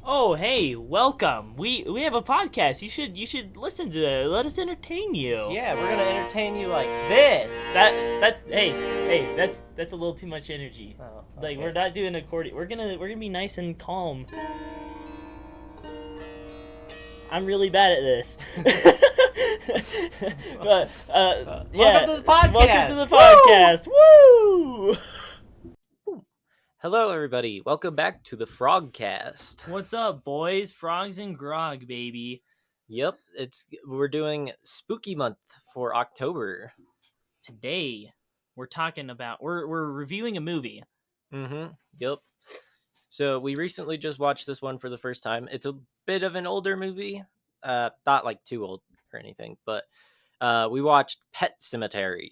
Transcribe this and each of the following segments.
Oh, hey, welcome. We have a podcast. You should listen to it. Let us entertain you. Yeah, we're gonna entertain you like this. That's a little too much energy. Oh, Like okay. we're not doing accordion. We're gonna be nice and calm. I'm really bad at this. But yeah. Welcome to the podcast. Welcome to the podcast. Woo! Hello, everybody. Welcome back to the Frogcast. What's up, boys? Frogs and grog, baby. Yep, we're doing Spooky Month for October. Today we're reviewing a movie. Mm-hmm. Yep. So we recently just watched this one for the first time. It's a bit of an older movie, not like too old or anything, but we watched Pet Sematary.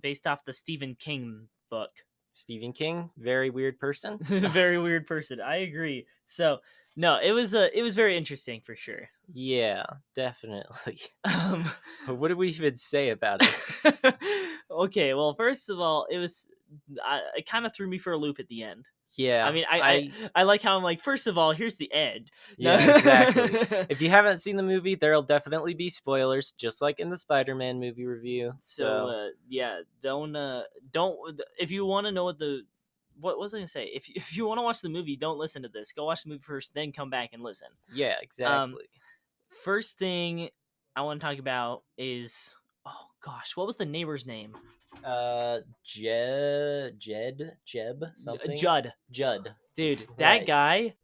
Based off the Stephen King book. Stephen King, very weird person. Very weird person. I agree. So no, it was very interesting for sure. Yeah, definitely. Um, What do we even say about it? okay, well, first of all, it kind of threw me for a loop at the end. Yeah, I mean, I like how I'm like, first of all, here's the end. Yeah, exactly. If you haven't seen the movie, there'll definitely be spoilers, just like in the Spider-Man movie review. So yeah, don't if you want to know what was I gonna say? If you want to watch the movie, don't listen to this. Go watch the movie first, then come back and listen. yeah, exactly. First thing I want to talk about is, oh gosh, what was the neighbor's name? Jeb, something. Judd. Dude, that Right. guy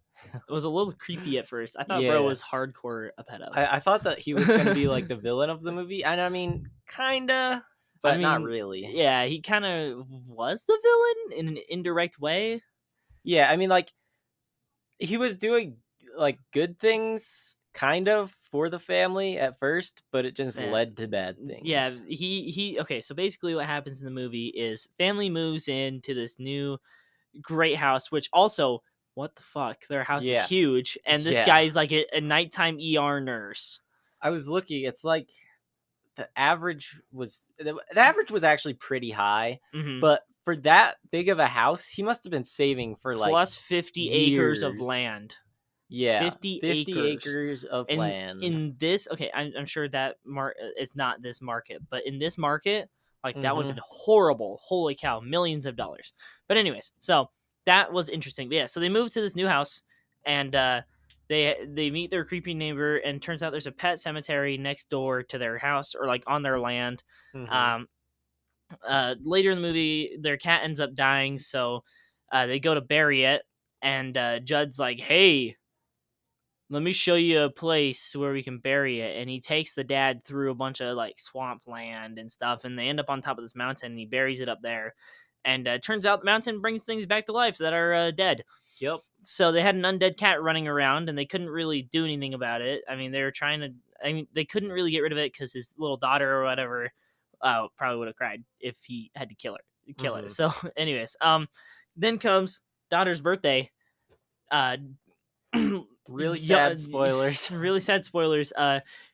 was a little creepy at first. I thought bro Yeah. was hardcore a pedo. I thought that he was gonna be like the villain of the movie, and I mean, kinda, but not really. Yeah, he kind of was the villain in an indirect way. Yeah, I mean, like he was doing like good things, kind of, for the family at first, but it just Yeah. led to bad things. Yeah, he okay, so basically what happens in the movie is family moves into this new great house, which also, what the fuck? Their house is Yeah. huge, and this Yeah. guy's like a nighttime ER nurse. I was looking. It's like the average was actually pretty high, Mhm. but for that big of a house, he must have been saving for like Plus 50 acres of years. land. Yeah, 50 acres of land. In this, okay, I'm sure that it's not this market, but in this market, like that would have been horrible. Holy cow, millions of dollars. But anyways, so that was interesting. Yeah, so they moved to this new house, and they meet their creepy neighbor, and turns out there's a pet cemetery next door to their house, or like on their land. Mhm. Later in the movie, their cat ends up dying, so they go to bury it, and Judd's like, "Hey, let me show you a place where we can bury it." And he takes the dad through a bunch of like swamp land and stuff, and they end up on top of this mountain, and he buries it up there. And it turns out the mountain brings things back to life that are dead. Yep. So they had an undead cat running around, and they couldn't really do anything about it. I mean, they couldn't really get rid of it because his little daughter or whatever probably would have cried if he had to kill it. Mhm. So, anyways, then comes daughter's birthday. Really sad spoilers. Really sad spoilers.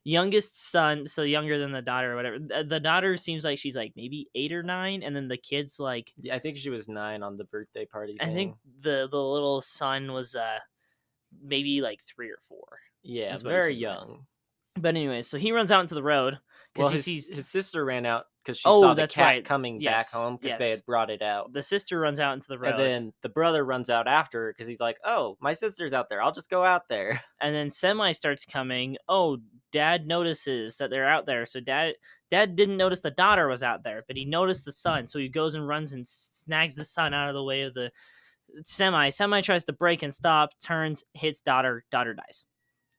Youngest son, so younger than the daughter or whatever. The daughter seems like she's like maybe 8 or 9, and then the kid's like, Yeah, I think she was 9 on the birthday party I thing. think the little son was maybe like 3 or 4. Yeah, is what he very seemed like. young. But anyways, so he runs out into the road Well, because his sister ran out because she Oh, saw the that's cat right. coming Yes, back home because yes. they had brought it out. the sister runs out into the road, And then the brother runs out after because he's like, "Oh, my sister's out there. I'll just go out there." and then Semi starts coming. Oh, dad notices that they're out there. So dad didn't notice the daughter was out there, but he noticed the son. So he goes and runs and snags the son out of the way of the Semi. Semi tries to brake and stop, turns, hits daughter. Daughter dies.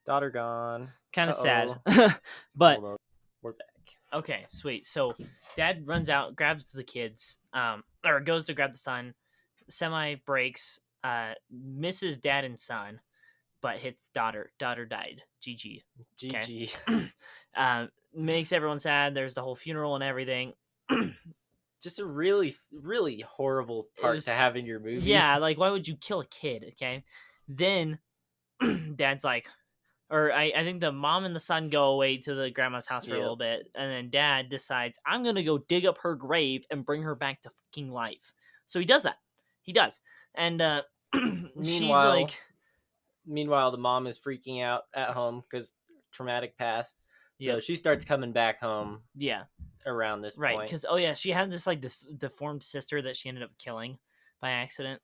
Daughter gone. Kind of sad. Uh-oh. But Hold on. We're back. okay, sweet. So dad runs out, grabs the kids, or goes to grab the son. Semi breaks, misses dad and son, but hits daughter. Daughter died. GG. GG. Makes everyone sad. There's the whole funeral and everything. Just a really, really horrible part was- to have in your movie. Yeah, like why would you kill a kid? Okay, then dad's like, or I think the mom and the son go away to the grandma's house for a Yep. little bit, and then dad decides, I'm gonna go dig up her grave and bring her back to fucking life. So he does that. He does, and she's Meanwhile- like, Meanwhile, the mom is freaking out at home because traumatic past. So Yep. she starts coming back home Yeah. around this Right. point. Because she had this deformed sister that she ended up killing by accident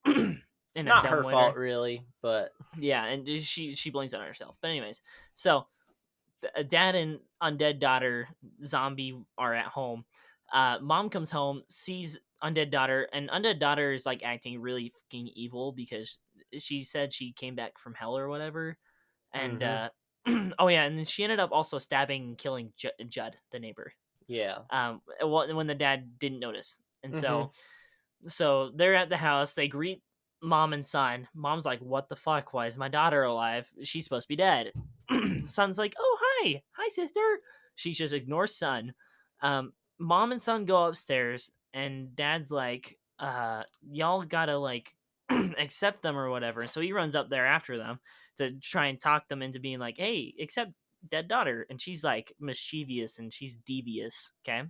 in a Not her fault, dumbwaiter. really, but Yeah, and she blames it on herself. But anyways, so dad and undead daughter zombie are at home. Mom comes home, sees undead daughter, and undead daughter is like acting really fucking evil because she said she came back from hell or whatever. And mm-hmm. oh yeah, and then she ended up also stabbing and killing Judd, the neighbor. Yeah. When the dad didn't notice, and Mm-hmm. so they're at the house. They greet mom and son. Mom's like, "What the fuck? Why is my daughter alive? She's supposed to be dead." Son's like, "Oh hi sister." She just ignores son. Mom and son go upstairs, and dad's like, y'all gotta like accept them or whatever." So he runs up there after them to try and talk them into being like, "Hey, accept dead daughter." And she's like mischievous and she's devious. Okay,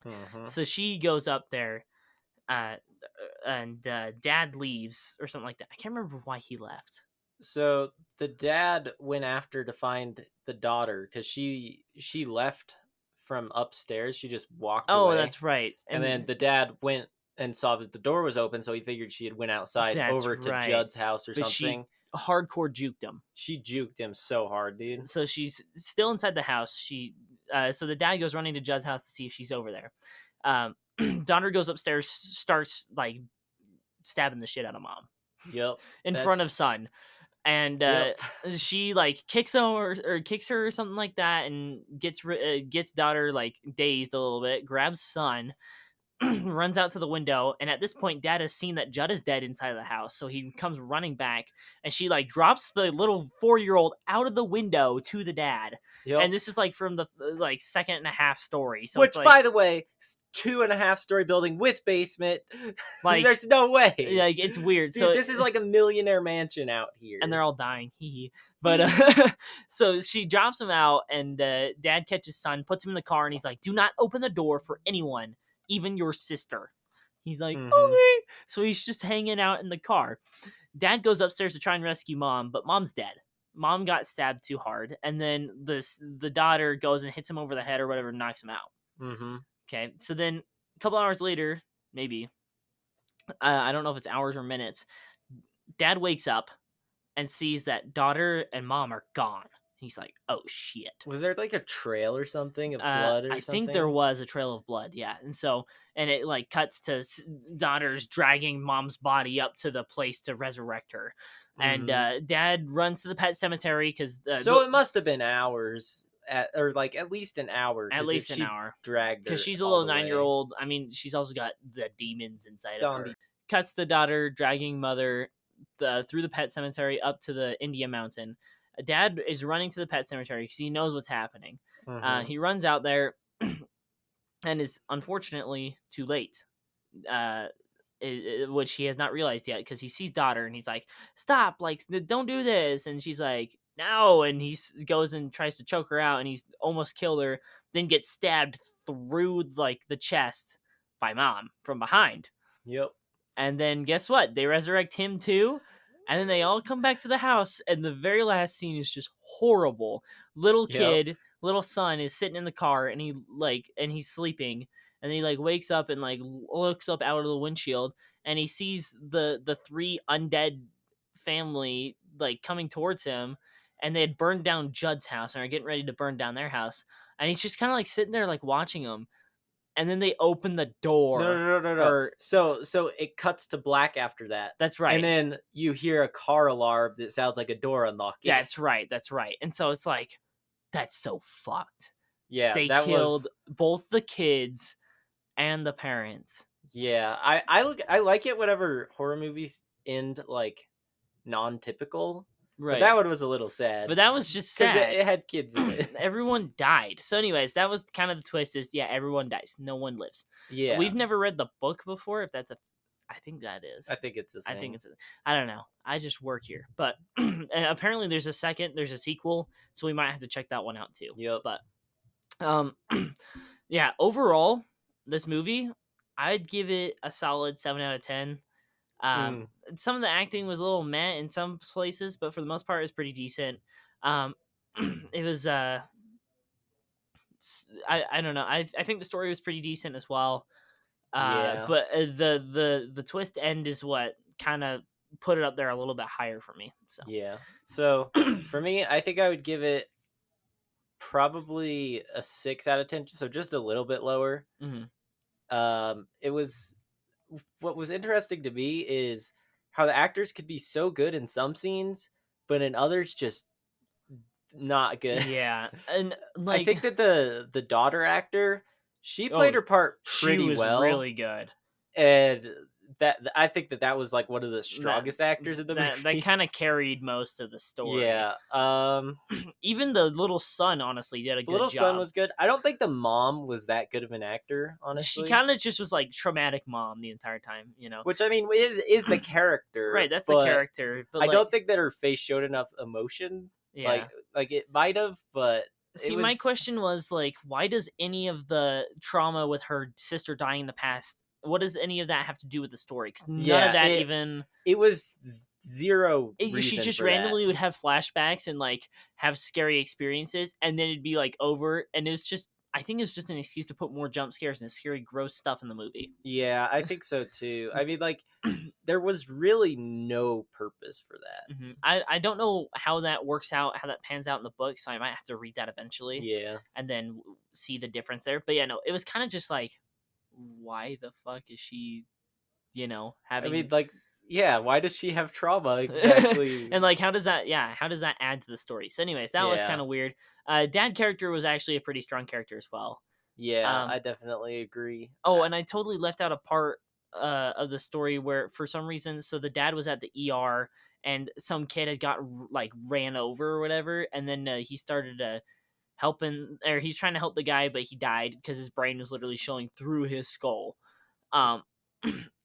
Mm-hmm. so she goes up there, uh, and dad leaves or something like that. I can't remember why he left. So the dad went after to find the daughter because she left from upstairs. She just walked Oh, away, that's right. and then And the dad went and saw that the door was open, so he figured she had went outside that's over to right. Judd's house or But she something. hardcore juked him. She juked him so hard, dude. So she's still inside the house. So the dad goes running to Judd's house to see if she's over there. Donner goes upstairs, starts like stabbing the shit out of mom Yep, in front of that's son, and yep. she like kicks him or kicks her or something like that, and gets daughter like dazed a little bit, grabs son, runs out to the window, and at this point dad has seen that Judd is dead inside of the house, so he comes running back, and she like drops the little 4-year-old out of the window to the dad. Yep. And this is like from the like second and a half story, so it's Which, like by the way, 2.5-story building with basement. like There's no way, it's weird. dude. So This is like a millionaire mansion out and they're here. all dying. Hee But so she drops him out, and dad catches son, puts him in the car, and he's like, "Do not open the door for anyone, even your sister." He's like, Mm-hmm. "Okay." So he's just hanging out in the car. Dad goes upstairs to try and rescue mom, but mom's dead. Mom got stabbed too hard, and then the daughter goes and hits him over the head or whatever, and knocks him out. Mm-hmm. Okay, so then a couple hours later, maybe I don't know if it's hours or minutes. Dad wakes up and sees that daughter and mom are gone. He's like, "Oh shit." Was there like a trail or something of blood I or think there something? was a trail of blood, yeah. And it like cuts to daughters dragging mom's body up to the place to resurrect her, and Mm-hmm. dad runs to the pet cemetery because So it must have been hours or like at least an hour at because if least an she hour, dragged because her she's a all little the way. 9-year-old. I mean, she's also got the demons inside of Zombie. her. Cuts the daughter dragging mother through the pet cemetery up to the India Mountain. Dad is running to the pet cemetery because he knows what's happening. Mm-hmm. He runs out there and is unfortunately too late. Uh, which he has not realized yet because he sees daughter and he's like, "Stop! Like, don't do this!" And she's like, "No!" And he goes and tries to choke her out, and he's almost killed her. Then gets stabbed through like the chest by mom from behind. Yep. And then guess what? They resurrect him too. And then they all come back to the house, and the very last scene is just horrible. Little Yep. kid, little son is sitting in the car, and he's sleeping, and he like wakes up and like looks up out of the windshield, and he sees the three undead family like coming towards him, and they had burned down Judd's house and are getting ready to burn down their house, and he's just kind of like sitting there like watching them, and then they open the No, door, no, no, no, no. or So it cuts to black after that, that's and right. then you hear a car alarm that sounds like a door unlocking. That's right. That's right. And so it's like, that's so fucked. Yeah, They that killed was. both the kids and the parents. Yeah, I like it whenever horror movies end like non-typical, but Right. that one was a little sad But that was just because sad. it had kids in it. Everyone died. So, anyways, that was kind of the twist is yeah, everyone dies. No one lives. Yeah, We've never read the book before, if that's a I think that is. I think it's a I think thing. it's a I don't know. I just work here. But apparently there's a sequel, so we might have to check that one out too. Yep. But um yeah, overall, this movie, I'd give it a solid 7 out of 10. Mm, Some of the acting was a little meh in some places, but for the most part, it was pretty decent. Um, it was I don't know. I think the story was pretty decent as well. yeah, But the twist end is what kind of put it up there a little bit higher for me. So yeah. So for me, I think I would give it probably a 6 out of 10. So just a little bit lower. mhm. It was what was interesting to me is how the actors could be so good in some scenes, but in others just not good. Yeah, and I like think that the daughter actor, she oh, played her part she pretty was well, really good. and that I think that that was like one of the That strongest actors in the that movie. kind of carried most of the story. Yeah. Even the little son honestly did a The good little son job. was good. I don't think the mom was that good of an actor, She honestly. kind of just was like traumatic mom the entire time, you know. Which I mean is the Right, character, that's the but character, but I like don't think that her face showed enough emotion. yeah. Like it might have, but it See, my was question was like, why does any of the trauma with her sister dying in the past? What does any of that have to do with the story? Because none of yeah, that even. it was zero She reason just for that. randomly would have flashbacks and like have scary experiences, and then it'd be like over, and it was just. I think it's just an excuse to put more jump scares and scary, gross stuff in the movie. Yeah, I think so too. I mean, like there was really no purpose for that. I don't know how that works out, how that pans out in the book, so I might have to read that eventually, Yeah. and then see the difference there. But yeah, no, it was kind of just like, why the fuck is she, I mean, having like, yeah, why does she have trauma exactly? and like how does that add to the story? So, anyways, that was kind Yeah. of weird. Dad character was actually a pretty strong character as well. Yeah, Um, I definitely agree. oh, and I totally left out a part of the story where for some reason, so the dad was at the ER and some kid had got like ran over or whatever, and then he started helping, or he's trying to help the guy, but he died because his brain was literally showing through his skull. Um,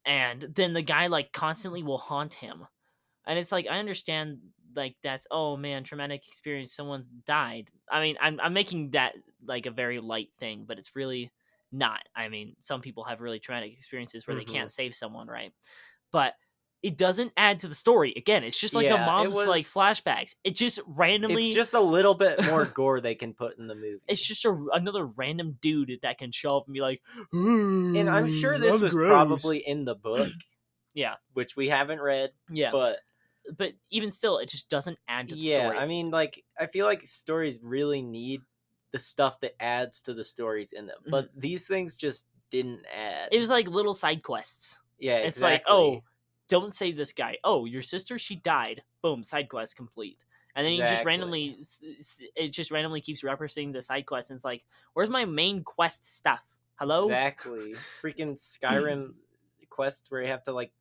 and then the guy like constantly will haunt him, and it's like I understand like that's oh man traumatic experience, someone died. I mean I'm making that like a very light thing, but it's really not. I mean some people have really traumatic experiences where they Hmm. can't save someone, right? But it doesn't add to the story. Again, it's just like the Yeah, it mom's like was. flashbacks. It just It's randomly just a little bit more gore they can put in the it's movie. just another random dude that can show up and be like And I'm sure this I'm was gross. probably in the book, Yeah, which we haven't read, yeah, but but even still it just doesn't add to the yeah, I story. mean, like, I feel like stories really need the stuff that adds to the stories in them, but Mhm. these things just didn't add. It was like little side quests. Yeah, It's like, oh, exactly. don't save this guy. Oh, your sister, she died. Boom, side quest complete. And then you just Exactly. randomly, it just randomly keeps referencing the side quest. And it's like, where's my main quest stuff? Hello? Exactly. Freaking Skyrim quests where you have to like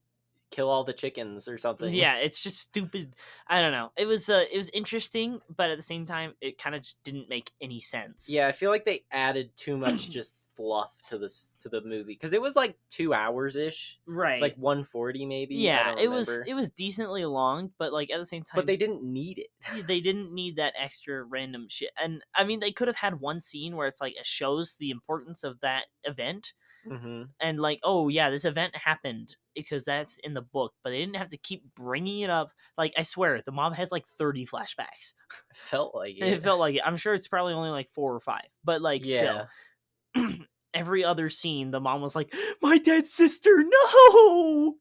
kill all the chickens or something. Yeah, it's just stupid. I don't know. It was interesting, but at the same time, it kind of just didn't make any sense. Yeah, I feel like they added too much just fluff to this to the movie because it was like 2 hours ish. It's like Right. 140 maybe. I Yeah, don't remember, it was decently long, but like at the same but time, they didn't need it. they didn't need that extra random shit. And I mean, they could have had one scene where it's like it shows the importance of that event Hmm. and like, oh yeah, this event happened because that's in the book, but they didn't have to keep bringing it up. Like I swear, the mom has like 30 flashbacks. Felt like It it. felt like it. I'm sure it's probably only like 4 or 5, but like still, Yeah, every other scene, the mom was like, "My dead sister, no."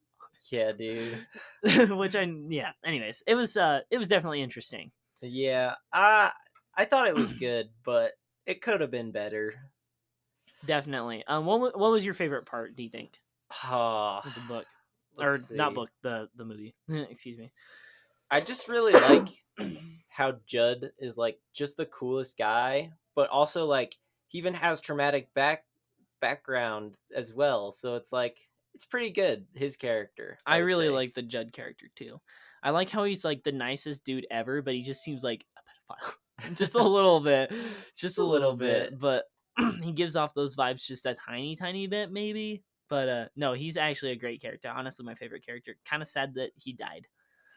yeah, dude. Which I yeah. Anyways, it was definitely interesting. Yeah, I thought it was good, but it could have been better. Definitely. What was your favorite part? Do you think Oh, of the book, let's or not see. book the movie? Excuse me. I just really like how Judd is like just the coolest guy, but also like he even has traumatic background as well. So it's like it's pretty good his character, I I would really say. like the Judd character too. I like how he's like the nicest dude ever, but he just seems like a pedophile, just a little bit, just Just a a little little bit. bit. But he gives off those vibes just a tiny, tiny bit, maybe. But no, he's actually a great character. Honestly, my favorite character. Kind of sad that he died.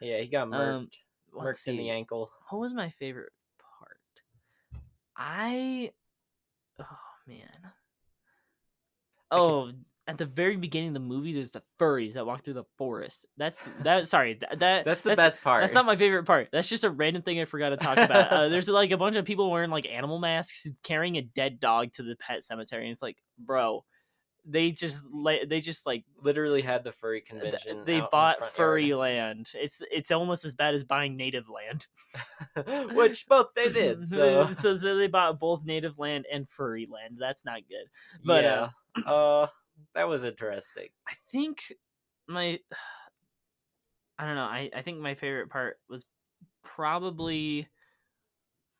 Yeah, he got Um, murked, let's murked in the see. ankle. What was my favorite part? I oh man. I could Oh, at the very beginning of the movie, there's the furries that walk through the forest. That. Sorry, That's the best that's part. not my favorite part. That's just a random thing I forgot to talk about. There's like a bunch of people wearing like animal masks carrying a dead dog to the pet cemetery, and it's like, bro, they just like Literally had the furry convention they out in the bought front yard. furry land. It's almost as bad as buying native land. Which both they did, so So they bought both native land and furry land. That's not good. But yeah. Uh that was interesting. I think my I don't know. I think my favorite part was probably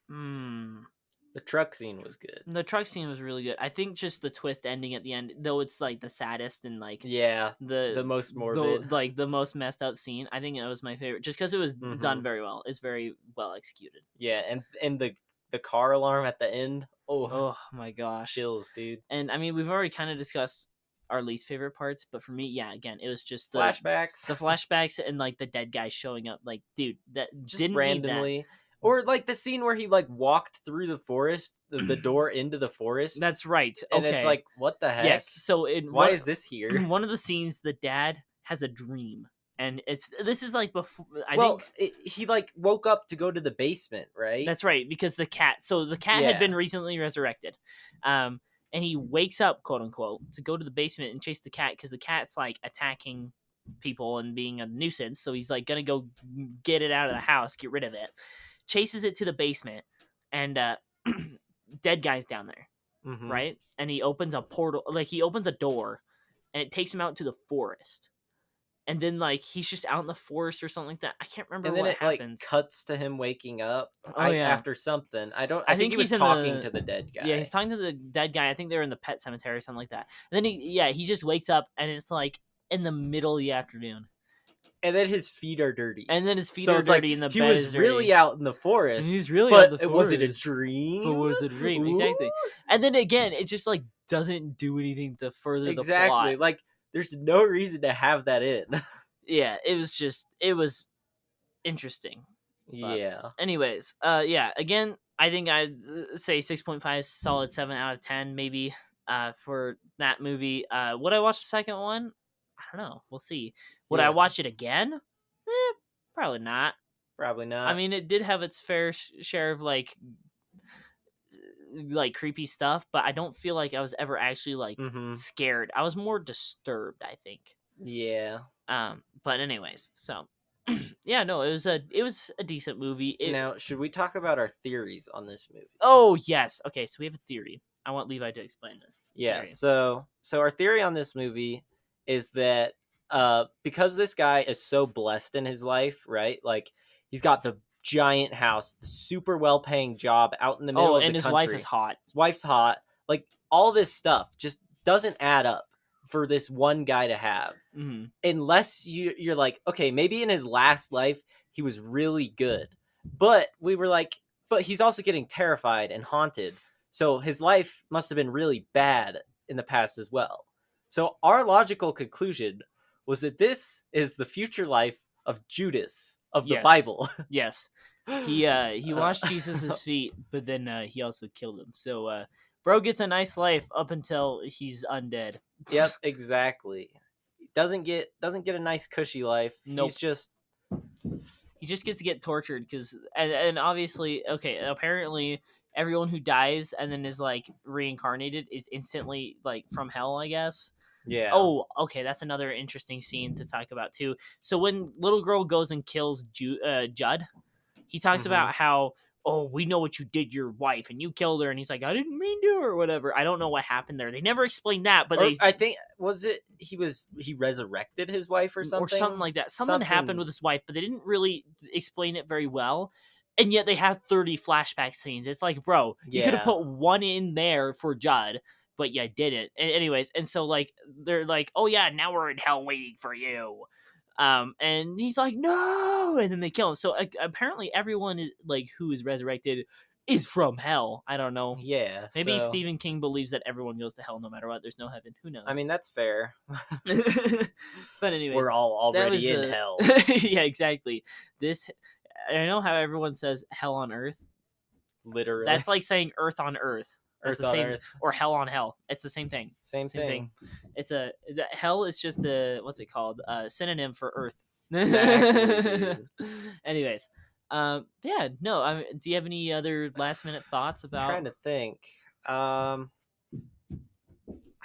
The truck scene was good. the truck scene was really good. I think just the twist ending at the end, though it's like the saddest and like Yeah, the the most morbid. like the most messed up scene. I think it was my favorite just because it was done very well. It's very well executed. Yeah, and the car alarm at the end. Oh, Oh my gosh. chills, dude. And I mean, we've already kind of discussed our least favorite parts, but for me, yeah, again, it was just Flashbacks. the flashbacks and like the dead guy showing up. Like, dude, that Just didn't need that. randomly. Or like the scene where he like walked through the forest, the door into the forest. That's right. And Okay. it's like, what the heck? Yes. So why is this here? one of the scenes, the dad has a dream, and this is like before. I well, think he like woke up to go to the basement, right? that's right, because the cat. So the cat had Yeah. been recently resurrected, and he wakes up, quote unquote, to go to the basement and chase the cat because the cat's like attacking people and being a nuisance. So he's like gonna go get it out of the house, get rid of it. Chases it to the basement, and dead guy's down there, right? And he opens a portal, like he opens a door, and it takes him out to the forest. And then like he's just out in the forest or something like that. I can't remember and then what it happens. like cuts to him waking up. Oh, yeah. After something. I think he was he's in talking to the dead guy. Yeah, he's talking to the dead guy. I think they're in the pet cemetery or something like that. And then he just wakes up and it's like in the middle of the afternoon. And then his feet are dirty. And then his feet so are it's dirty like, and the he bed was is really dirty. out in the forest. And he's really but out in the was forest. it a dream? But was it a dream? Exactly. Ooh. And then again, it just like doesn't do anything to further the plot. Exactly. Like there's no reason to have that in. Yeah, it was interesting. But yeah. anyways, yeah, again, I think I'd say 6.5, solid 7 out of 10 maybe for that movie. Would I watch the second one? I don't know. We'll see. Would I watch it again? Probably not. Probably not. I mean, it did have its fair share of like creepy stuff, but I don't feel like I was ever actually like scared. I was more disturbed, I think. Yeah. But anyways, so yeah, no, it was a decent movie. Now, should we talk about our theories on this movie? Oh yes. Okay, so we have a theory. I want Levi to explain this. Yeah. Theory. So our theory on this movie is that because this guy is so blessed in his life, right? Like he's got the giant house, the super well-paying job out in the middle of the country. And his wife is hot. His wife's hot. Like all this stuff just doesn't add up for this one guy to have. Unless you're like, okay, maybe in his last life he was really good. But we were like, but he's also getting terrified and haunted. So his life must have been really bad in the past as well. So our logical conclusion was that this is the future life of Judas of the Bible. Yes. He washed Jesus' feet, but then he also killed him. So bro gets a nice life up until he's undead. Yep, exactly. Doesn't get a nice cushy life. Nope. He just gets to get tortured because and obviously, okay, apparently everyone who dies and then is like reincarnated is instantly like from hell, I guess. Yeah. Oh, okay, that's another interesting scene to talk about too. So when little girl goes and kills Judd, he talks about how, oh, we know what you did to your wife and you killed her, and he's like, I didn't mean to, or whatever. I don't know what happened there. They never explained that, but I think he resurrected his wife or something? Or something like that. Something happened with his wife, but they didn't really explain it very well. And yet they have 30 flashback scenes. It's like, bro, you could have put one in there for Judd, but you didn't. And anyways, and so like they're like, oh yeah, now we're in hell waiting for you. And he's like, no, and then they kill him. So apparently everyone is like who is resurrected is from hell. I don't know. Yeah, maybe Stephen King believes that everyone goes to hell no matter what. There's no heaven. Who knows? I mean, that's fair. But anyways, we're all already in hell. Yeah, exactly. I know how everyone says hell on earth. Literally, that's like saying earth on earth. That's Earth the on same, Earth. or Hell on Hell. It's the same thing. Same thing. Hell is just a, what's it called? Synonym for Earth. Exactly, dude. Anyways, yeah, no. Do you have any other last minute thoughts I'm about? trying to think. Um,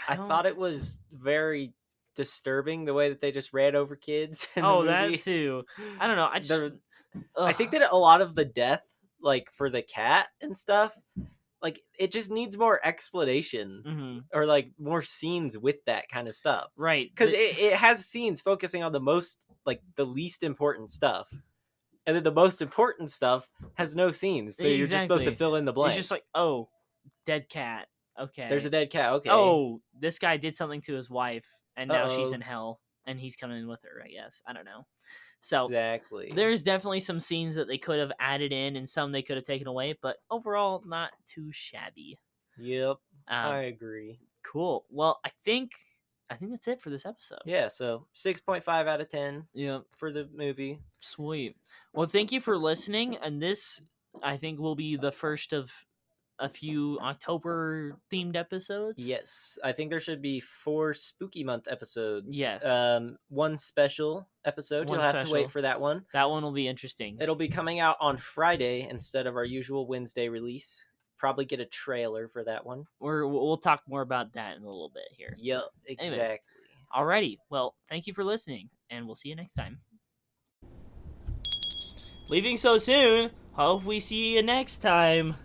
I I don't. thought it was very disturbing the way that they just ran over kids in the Oh, that movie. too. I don't know. The I Ugh. think that a lot of the death, like for the cat and stuff, like it just needs more explanation Hmm. or like more scenes with that kind of stuff. Right. Because it has scenes focusing on the most, like the least important stuff. And then the most important stuff has no scenes. So you're just supposed to Exactly. fill in the It's just blank. like, oh, dead cat. There's a Okay. dead cat. Okay. Oh, this guy did something to his wife, and Uh now she's in oh. hell, and he's coming with her. I guess. I don't know. So Exactly. there's definitely some scenes that they could have added in, and some they could have taken away, but overall, not too shabby. Yep. I Um, agree. cool. Well, I think that's it for this episode. Yeah. So 6.5 out of 10 Yeah, for the movie. sweet. Well, thank you for listening, and this I think will be the first of a few October themed episodes. Yes, I think there should be 4 spooky month episodes. Yes, One special episode. one You'll have to wait special. for that one. That one will be interesting. It'll be coming out on Friday instead of our usual Wednesday release. Probably get a trailer for that one. We'll talk more about that in a little bit here. Yep, But anyways, exactly. alrighty. Well, thank you for listening, and we'll see you next time. Leaving so soon. Hope we see you next time.